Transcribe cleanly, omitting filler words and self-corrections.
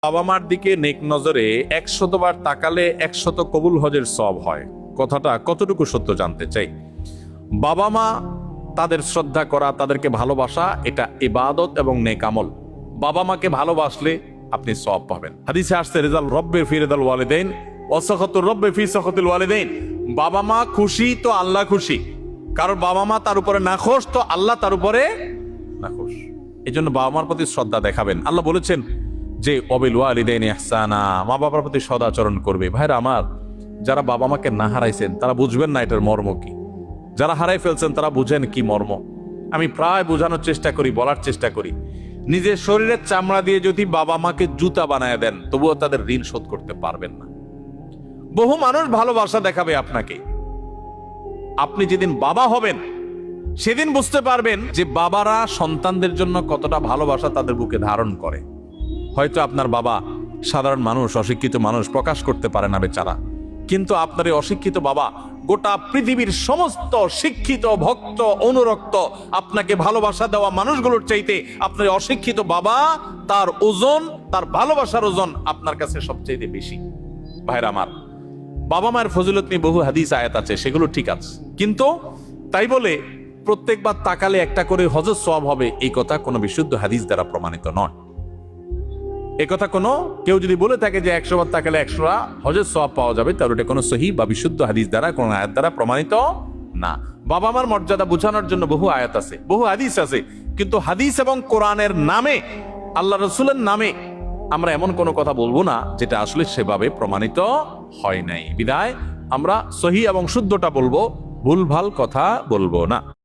বাবা মার দিকে নেক নজরে 100 বার তাকালে 100 কবুল হজের সওয়াব হয়। কথাটা কতটুকু সত্য জানতে চাই। বাবা মা তাদের শ্রদ্ধা করা, তাদেরকে ভালোবাসা, এটা ইবাদত এবং নেক আমল। বাবা মাকে ভালোবাসলে আপনি সওয়াব পাবেন। হাদিসে আসছে রিজাল রব্বে ফি রিদাল ওয়ালিদাইন ওয়া সাখাতুর রব্বে ফি সাখাতিল ওয়ালিদাইন। বাবা মা খুশি তো আল্লাহ খুশি, কারণ বাবা মা তার উপরে নাখোশ তো আল্লাহ তার উপরে নাখোশ। এজন্য বাবা মার প্রতি শ্রদ্ধা দেখাবেন। আল্লাহ বলেছেন যে অবিল ওয়ালিদাইনি ইহসানা, মা বাবার প্রতি সদাচরণ করবে। ভাইরা আমার, যারা বাবা মাকে না হারাইছেন তারা বুঝবেন না এটার মর্ম কি। যারা হারাই ফেলছেন তারা বুঝেন কি মর্ম। আমি প্রায় বোঝানোর চেষ্টা করি, বলার চেষ্টা করি, নিজের শরীরের চামড়া দিয়ে যদি বাবা মাকে জুতা বানায় দেন তবুও তাদের ঋণ শোধ করতে পারবেন না। বহু মানুষ ভালোবাসা দেখাবে আপনাকে। আপনি যেদিন বাবা হবেন সেদিন বুঝতে পারবেন যে বাবারা সন্তানদের জন্য কতটা ভালোবাসা তাদের বুকে ধারণ করে। হয়তো আপনার বাবা সাধারণ মানুষ, অশিক্ষিত মানুষ, প্রকাশ করতে পারে না বেচারা, কিন্তু আপনার এই অশিক্ষিত বাবা গোটা পৃথিবীর সমস্ত শিক্ষিত, ভক্ত, অনুরক্ত, আপনাকে ভালোবাসা দেওয়া মানুষগুলোর চাইতে আপনার অশিক্ষিত বাবা, তার ওজন, তার ভালোবাসার ওজন আপনার কাছে সবচেয়ে বেশি। ভাইরা আমার, বাবা মায়ের ফজিলত নিয়ে বহু হাদিস আয়াত আছে, সেগুলো ঠিক আছে, কিন্তু তাই বলে প্রত্যেকবার তাকালে একটা করে হজের সওয়াব হবে এই কথা কোনো বিশুদ্ধ হাদিস দ্বারা প্রমাণিত নয়। এ কথা কোনো কেউ যদি বলে থাকে যে 100 বার তাকালে 100 হজের সওয়াব পাওয়া যাবে, তাহলে এটা কোনো সহিহ বা বিশুদ্ধ হাদিস দ্বারা, কোনো আয়াত দ্বারা প্রমাণিত না। বাবা মার মর্যাদা বোঝানোর জন্য বহু আয়াত আছে, বহু হাদিস আছে, কিন্তু হাদিস এবং কোরআনের নামে, আল্লাহ রাসূলের নামে আমরা এমন কোনো কথা বলবো না যেটা আসলে সেভাবে প্রমাণিত হয় নাই। বিধায় আমরা সহিহ এবং শুদ্ধটা বলবো, ভুলভাল কথা বলবো না।